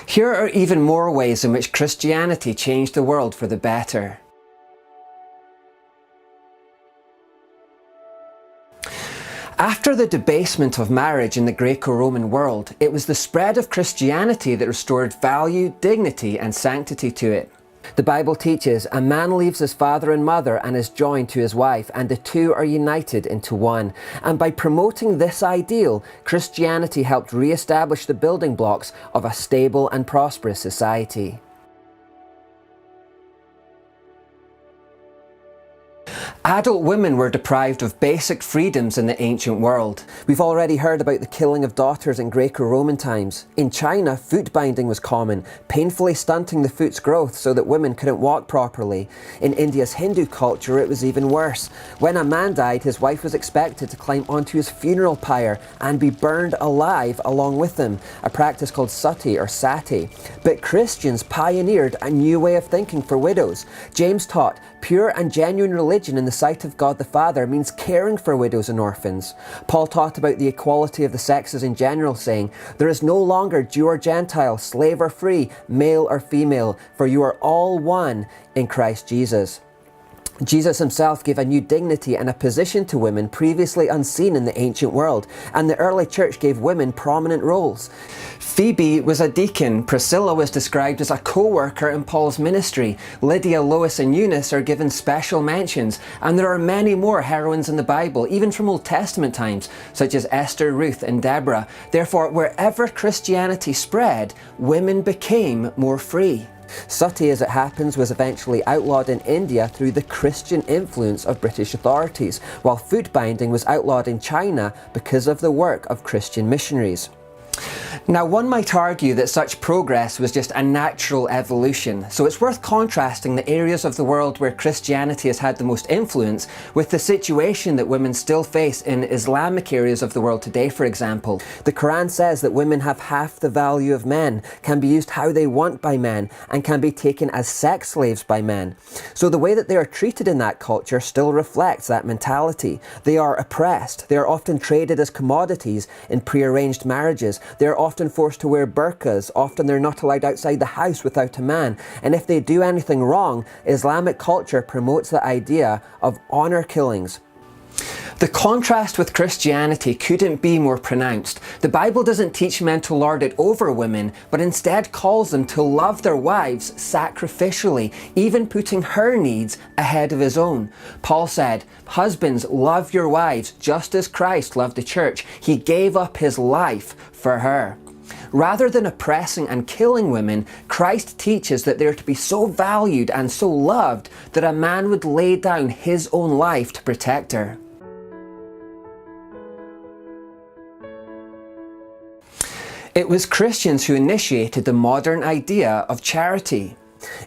Here are even more ways in which Christianity changed the world for the better. After the debasement of marriage in the Greco-Roman world, it was the spread of Christianity that restored value, dignity, and sanctity to it. The Bible teaches, "A man leaves his father and mother and is joined to his wife, and the two are united into one." And by promoting this ideal, Christianity helped re-establish the building blocks of a stable and prosperous society. Adult women were deprived of basic freedoms in the ancient world. We've already heard about the killing of daughters in Greco-Roman times. In China, foot binding was common, painfully stunting the foot's growth so that women couldn't walk properly. In India's Hindu culture, it was even worse. When a man died, his wife was expected to climb onto his funeral pyre and be burned alive along with him, a practice called sati or sati. But Christians pioneered a new way of thinking for widows. James taught, pure and genuine religion in the sight of God the Father means caring for widows and orphans. Paul taught about the equality of the sexes in general, saying, "There is no longer Jew or Gentile, slave or free, male or female, for you are all one in Christ Jesus." Jesus himself gave a new dignity and a position to women previously unseen in the ancient world, and the early church gave women prominent roles. Phoebe was a deacon, Priscilla was described as a co-worker in Paul's ministry, Lydia, Lois and Eunice are given special mentions, and there are many more heroines in the Bible, even from Old Testament times, such as Esther, Ruth and Deborah. Therefore, wherever Christianity spread, women became more free. Sati, as it happens, was eventually outlawed in India through the Christian influence of British authorities, while foot binding was outlawed in China because of the work of Christian missionaries. Now, one might argue that such progress was just a natural evolution, so it's worth contrasting the areas of the world where Christianity has had the most influence with the situation that women still face in Islamic areas of the world today, for example. The Quran says that women have half the value of men, can be used how they want by men, and can be taken as sex slaves by men. So the way that they are treated in that culture still reflects that mentality. They are oppressed, they are often traded as commodities in prearranged marriages, they are often forced to wear burqas, often they're not allowed outside the house without a man, and if they do anything wrong, Islamic culture promotes the idea of honor killings. The contrast with Christianity couldn't be more pronounced. The Bible doesn't teach men to lord it over women, but instead calls them to love their wives sacrificially, even putting her needs ahead of his own. Paul said, "Husbands, love your wives just as Christ loved the church. He gave up his life for her." Rather than oppressing and killing women, Christ teaches that they are to be so valued and so loved that a man would lay down his own life to protect her. It was Christians who initiated the modern idea of charity.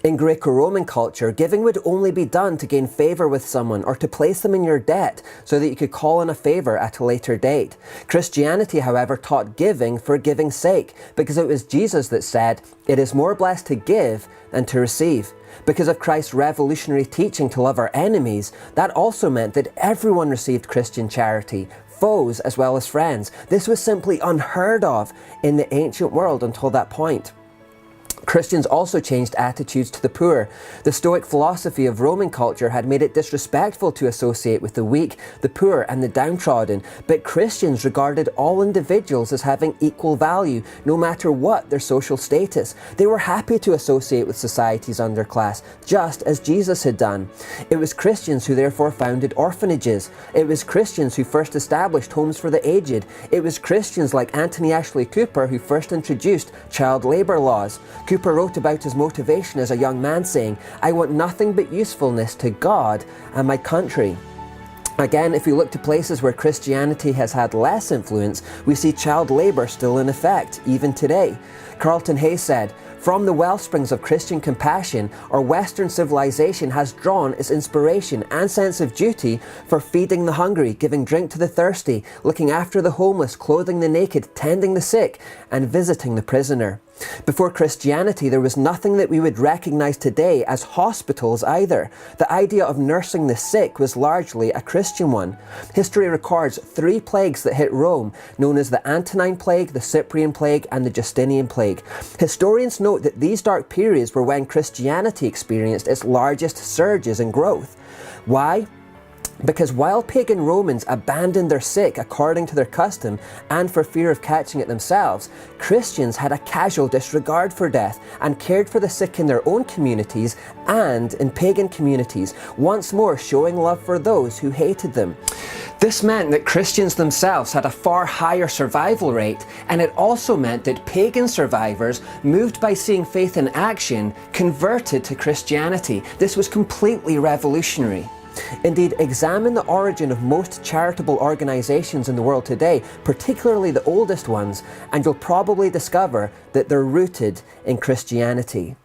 In Greco-Roman culture, giving would only be done to gain favour with someone or to place them in your debt so that you could call in a favour at a later date. Christianity, however, taught giving for giving's sake, because it was Jesus that said, "It is more blessed to give than to receive." Because of Christ's revolutionary teaching to love our enemies, that also meant that everyone received Christian charity, foes as well as friends. This was simply unheard of in the ancient world until that point. Christians also changed attitudes to the poor. The Stoic philosophy of Roman culture had made it disrespectful to associate with the weak, the poor and the downtrodden, but Christians regarded all individuals as having equal value, no matter what their social status. They were happy to associate with society's underclass, just as Jesus had done. It was Christians who therefore founded orphanages. It was Christians who first established homes for the aged. It was Christians like Anthony Ashley Cooper who first introduced child labour laws. Cooper wrote about his motivation as a young man, saying, "I want nothing but usefulness to God and my country." Again, if we look to places where Christianity has had less influence, we see child labour still in effect, even today. Carlton Hayes said, "From the wellsprings of Christian compassion, our Western civilization has drawn its inspiration and sense of duty for feeding the hungry, giving drink to the thirsty, looking after the homeless, clothing the naked, tending the sick, and visiting the prisoner." Before Christianity, there was nothing that we would recognize today as hospitals either. The idea of nursing the sick was largely a Christian one. History records 3 plagues that hit Rome, known as the Antonine Plague, the Cyprian Plague, and the Justinian Plague. Historians note that these dark periods were when Christianity experienced its largest surges in growth. Why? Because while pagan Romans abandoned their sick according to their custom and for fear of catching it themselves, Christians had a casual disregard for death and cared for the sick in their own communities and in pagan communities, once more showing love for those who hated them. This meant that Christians themselves had a far higher survival rate, and it also meant that pagan survivors, moved by seeing faith in action, converted to Christianity. This was completely revolutionary. Indeed, examine the origin of most charitable organizations in the world today, particularly the oldest ones, and you'll probably discover that they're rooted in Christianity.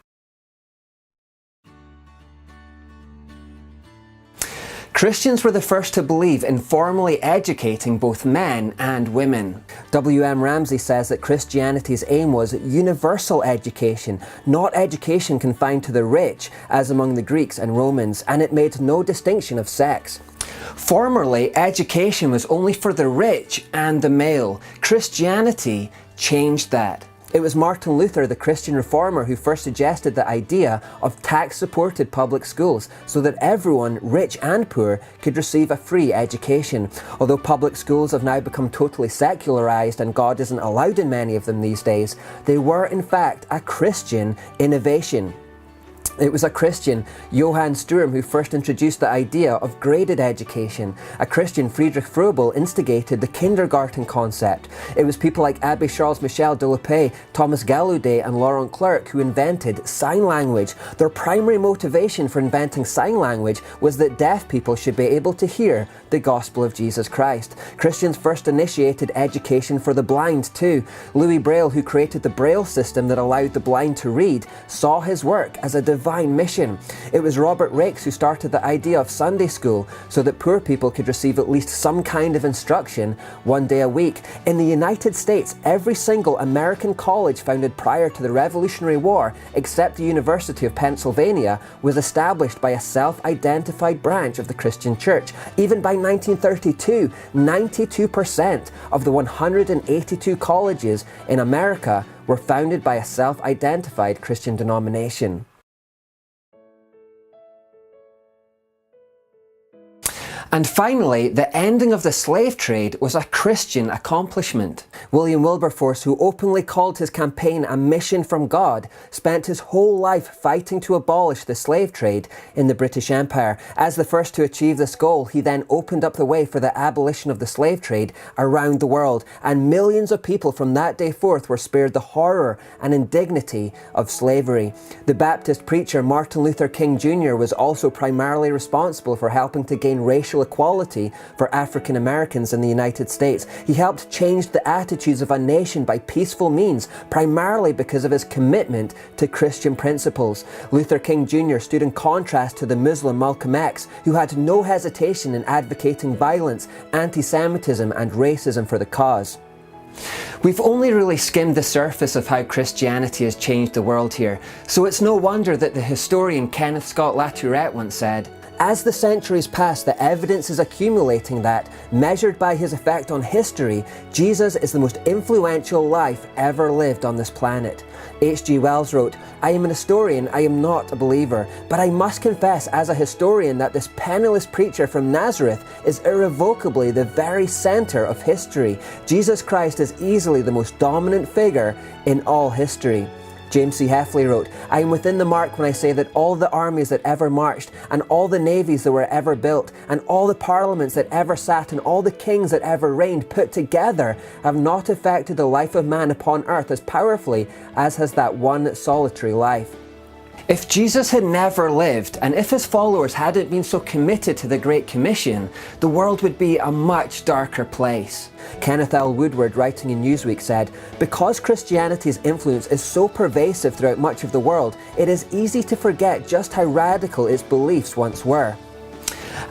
Christians were the first to believe in formally educating both men and women. W.M. Ramsey says that Christianity's aim was universal education, not education confined to the rich, as among the Greeks and Romans, and it made no distinction of sex. Formerly, education was only for the rich and the male. Christianity changed that. It was Martin Luther, the Christian reformer, who first suggested the idea of tax-supported public schools so that everyone, rich and poor, could receive a free education. Although public schools have now become totally secularized and God isn't allowed in many of them these days, they were in fact a Christian innovation. It was a Christian, Johann Sturm, who first introduced the idea of graded education. A Christian, Friedrich Froebel, instigated the kindergarten concept. It was people like Abbé Charles Michel de Lopé, Thomas Gallaudet and Laurent Clerc who invented sign language. Their primary motivation for inventing sign language was that deaf people should be able to hear the gospel of Jesus Christ. Christians first initiated education for the blind too. Louis Braille, who created the Braille system that allowed the blind to read, saw his work as a divine mission. It was Robert Raikes who started the idea of Sunday school so that poor people could receive at least some kind of instruction one day a week. In the United States, every single American college founded prior to the Revolutionary War, except the University of Pennsylvania, was established by a self-identified branch of the Christian Church. Even by 1932, 92% of the 182 colleges in America were founded by a self-identified Christian denomination. And finally, the ending of the slave trade was a Christian accomplishment. William Wilberforce, who openly called his campaign a mission from God, spent his whole life fighting to abolish the slave trade in the British Empire. As the first to achieve this goal, he then opened up the way for the abolition of the slave trade around the world, and millions of people from that day forth were spared the horror and indignity of slavery. The Baptist preacher Martin Luther King Jr. was also primarily responsible for helping to gain racial equality for African Americans in the United States. He helped change the attitudes of a nation by peaceful means, primarily because of his commitment to Christian principles. Luther King Jr. stood in contrast to the Muslim Malcolm X, who had no hesitation in advocating violence, anti-Semitism and racism for the cause. We've only really skimmed the surface of how Christianity has changed the world here, so it's no wonder that the historian Kenneth Scott Latourette once said, "As the centuries pass, the evidence is accumulating that, measured by his effect on history, Jesus is the most influential life ever lived on this planet." H.G. Wells wrote, "I am an historian, I am not a believer, but I must confess as a historian that this penniless preacher from Nazareth is irrevocably the very center of history. Jesus Christ is easily the most dominant figure in all history." James C. Heffley wrote, "I am within the mark when I say that all the armies that ever marched, and all the navies that were ever built, and all the parliaments that ever sat, and all the kings that ever reigned put together have not affected the life of man upon earth as powerfully as has that one solitary life." If Jesus had never lived, and if his followers hadn't been so committed to the Great Commission, the world would be a much darker place. Kenneth L Woodward, writing in Newsweek, said, "Because Christianity's influence is so pervasive throughout much of the world, it is easy to forget just how radical its beliefs once were."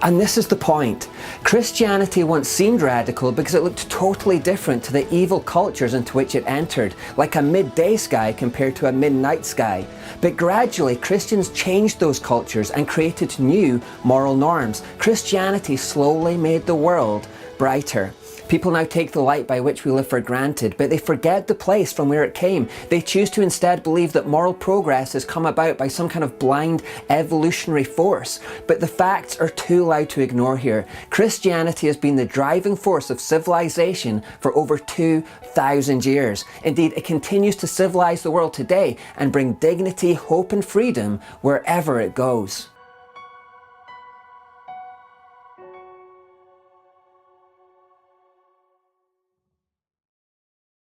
And this is the point. Christianity once seemed radical because it looked totally different to the evil cultures into which it entered, like a midday sky compared to a midnight sky. But gradually, Christians changed those cultures and created new moral norms. Christianity slowly made the world brighter. People now take the light by which we live for granted, but they forget the place from where it came. They choose to instead believe that moral progress has come about by some kind of blind evolutionary force. But the facts are too loud to ignore here. Christianity has been the driving force of civilization for over 2,000 years. Indeed, it continues to civilize the world today and bring dignity, hope and freedom wherever it goes.